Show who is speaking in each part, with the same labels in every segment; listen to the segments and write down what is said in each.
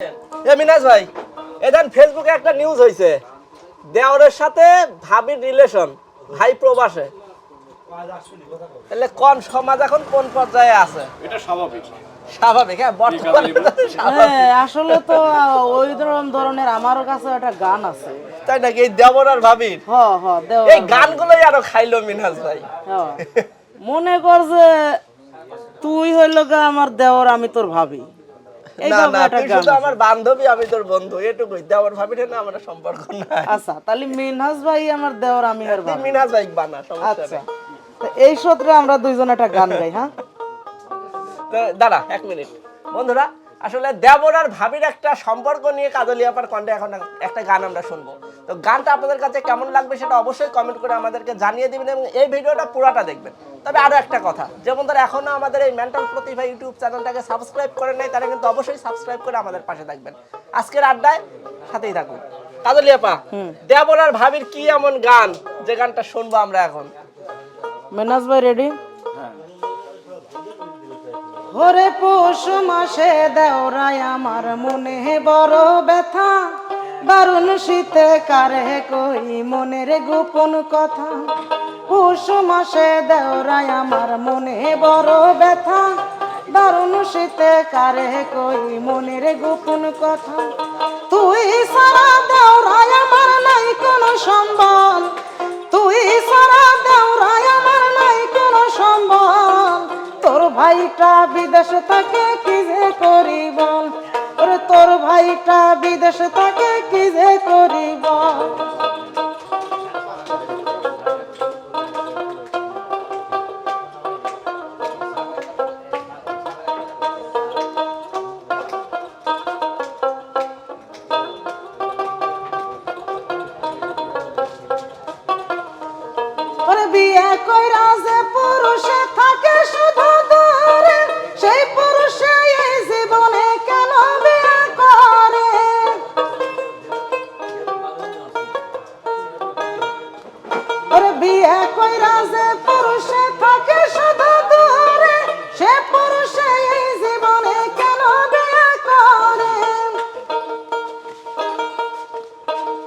Speaker 1: মিনাজ ভাই এদান ফেসবুকে একটা নিউজ হয়েছে দেওরের সাথে ভাবির রিলেশন ভাই প্রবাসে তাহলে কোন সমাজ এখন কোন পর্যায়ে আছে
Speaker 2: এটা স্বাভাবিক
Speaker 1: স্বাভাবিক হ্যাঁ বর্তমানে
Speaker 3: আসলে তো ওই ধরনের আমারও কাছে একটা গান আছে।
Speaker 1: তাই নাকি এই দেওর আর ভাবির এই গানগুলোই আরো খাইলো মিনাজ ভাই
Speaker 3: মনে কর যে তুই হইলো গা আমার দেওর আমি তোর ভাবি
Speaker 1: না না তুই শুধু আমার বান্ধবী আমি তোর বন্ধু এটুকুই দেওর ভাবির না আমার সম্পর্ক নাই
Speaker 3: আচ্ছা তাহলে মিনহাজ ভাই আমার দেওর আমি আর ভাবি
Speaker 1: মিনাজ ভাই বানা সমস্যা
Speaker 3: আচ্ছা তো এই সূত্রে আমরা দুইজন একটা গান গাই হ্যাঁ
Speaker 1: দাঁড়া এক মিনিট বন্ধুরা আসলে দেবর আর ভাবির একটা সম্পর্ক নিয়ে কাজলি আপার কণ্ঠে এখন একটা গান আমরা শুনবো তো গানটা আপনাদের কাছে কেমন লাগবে সেটা অবশ্যই কমেন্ট করে আমাদেরকে জানিয়ে দিবেন এবং এই ভিডিওটা পুরাটা দেখবেন তবে আরো একটা কথা যে বন্ধুরা এখনো আমাদের এই মেন্টাল প্রতিভা ইউটিউব চ্যানেলটাকে সাবস্ক্রাইব করে নাই তারা কিন্তু অবশ্যই সাবস্ক্রাইব করে আমাদের পাশে থাকবেন আজকের আড্ডায় সাথেই থাকুন কাজলি আপা দেবর আর ভাবির কি এমন গান যে গানটা শুনবো আমরা এখন
Speaker 3: মিনহাজ ভাই রেডি ওরে পৌষ মাসে দেওরায় আমার মনে বড় ব্যথা দারুণ শীতে কারে কই মনের গোপন কথা পৌষ মাসে দেওরায় আমার মনে বড় ব্যথা দারুণ শীতে কারে কই মনের গোপন কথা তুই সারা দেওরায় আমার নাই কোনো সম্বল তুই সারা দেওরায় আমার নাই কোনো সম্বল তোর ভাইটা বিদেশ থাকে কি যে করি বল ওরে তোর ভাইটা বিদেশ থাকে কি যে করি বল ওরে বিয়ে কইরা যে পুরুষে থাকে শুধু দূরে সেই পুরুষে এই জীবনে কেন বিয়ে করে ওরে বিয়ে কইরা যে পুরুষে থাকে শুধু দূরে সে পুরুষে এই জীবনে কেন বিয়ে করে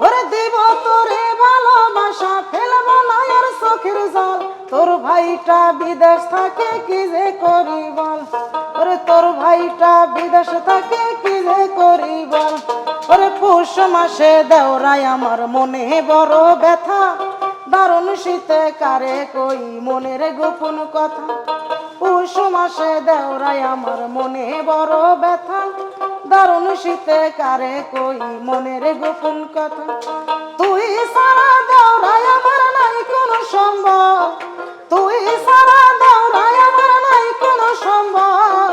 Speaker 3: ওরে দিব তোরে ভালোবাসা ফেলবো না আর চোখের জল তোর ভাইটা বিদেশ থাকে কি যে করি বল ওরে তোর ভাইটা বিদেশ থাকে কি যে করি বল ওরে পৌষ মাসে দেওরায় আমার মনে বড় ব্যথা দারুণ শীতে কারে কই মনের গোপন কথা পৌষ মাসে দেওরায় আমার মনে বড় ব্যথা দারুণ শীতে কারে কই মনের গোপন কথা তুই সারা দেওরায় আমার নাই কোনো সম্বল তুই সারা দেওরায় আমার নাই কোনো সম্বল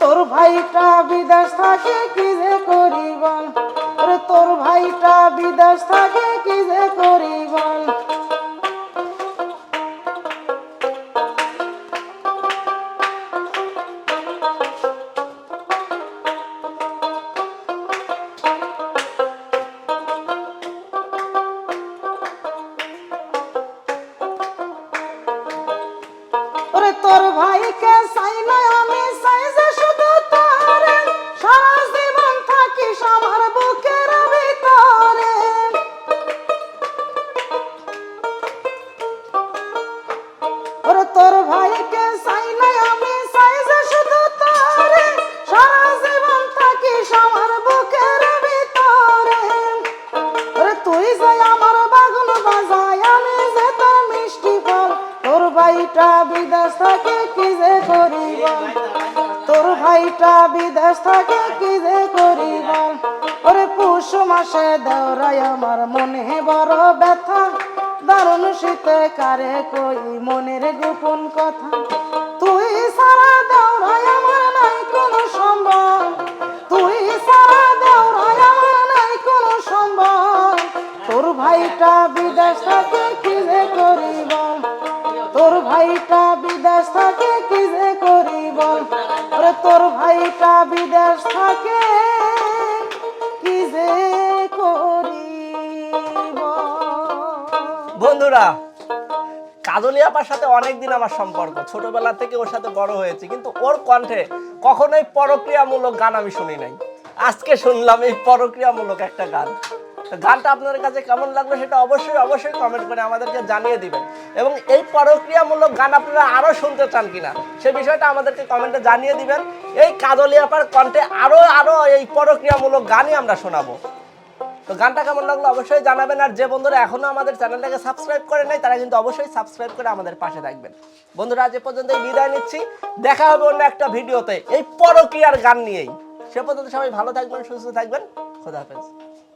Speaker 3: তোর ভাইটা বিদেশ থাকে কি যে করি বল ওরে তোর ভাইটা বিদেশ থাকে কি যে করি বল ওরে তোর ভাইকে চাই না আমি চাই যে শুধু তোরে সারা জীবন থাকিস আমার বুকের ভিতরে ওরে তোর ভাইকে চাই না আমি চাই যে শুধু তোরে সারা জীবন থাকিস আমার বুকের ভিতরে ওরে তুই যে আমার বাগুন বাজায় আমি যে তোর মিষ্টি ফল তোর ভাইটা বিদেশ থাকে কি যে করি বল তোর ভাইটা বিদেশ থাকে কি যে করি বল ওরে পৌষ মাসে দেওরায় আমার মনে বড় ব্যথা দারুণ শীতে কারে কই মনের গোপন কথা তুই সারা দেওরায় আমার নাই কোনো সম্বল তুই সারা দেওরায় আমার নাই কোনো সম্বল তোর ভাইটা বিদেশ থাকে কি যে করি বল তোর ভাইটা বিদেশ থাকে কি যে করি বল ওরে তোর ভাইটা বিদেশ থাকে কি যে করি
Speaker 1: বন্ধুরা কাজলি আপার সাথে অনেকদিন আমার সম্পর্ক ছোটবেলা থেকে ওর সাথে বড় হয়েছে কিন্তু ওর কণ্ঠে কখনোই পরক্রিয়ামূলক গান আমি শুনি নাই আজকে শুনলাম এই পরক্রিয়ামূলক একটা গান। তো গানটা আপনাদের কাছে কেমন লাগলো সেটা অবশ্যই কমেন্ট করে আমাদেরকে জানিয়ে দিবেন। এবং এই পরক্রিয়ামূলক গান আপনারা আরো শুনতে চান কিনা সে বিষয়টা আমাদেরকে কমেন্টে জানিয়ে দিবেন। এই কাজলিয়াপার কণ্ঠে আরো এই পরক্রিয়ামূলক গানই আমরা শোনাবো। তো গানটা কেমন লাগলো অবশ্যই জানাবেন। আর যে বন্ধুরা এখনো আমাদের চ্যানেলটাকে সাবস্ক্রাইব করে নাই তারা কিন্তু অবশ্যই সাবস্ক্রাইব করে আমাদের পাশে থাকবেন। বন্ধুরা আজ এ পর্যন্তই বিদায় নিচ্ছি, দেখা হবে অন্য একটা ভিডিওতে এই পরক্রিয়ার গান নিয়েই। সে পর্যন্ত সবাই ভালো থাকবেন, সুস্থ থাকবেন, খোদা হাফেজ।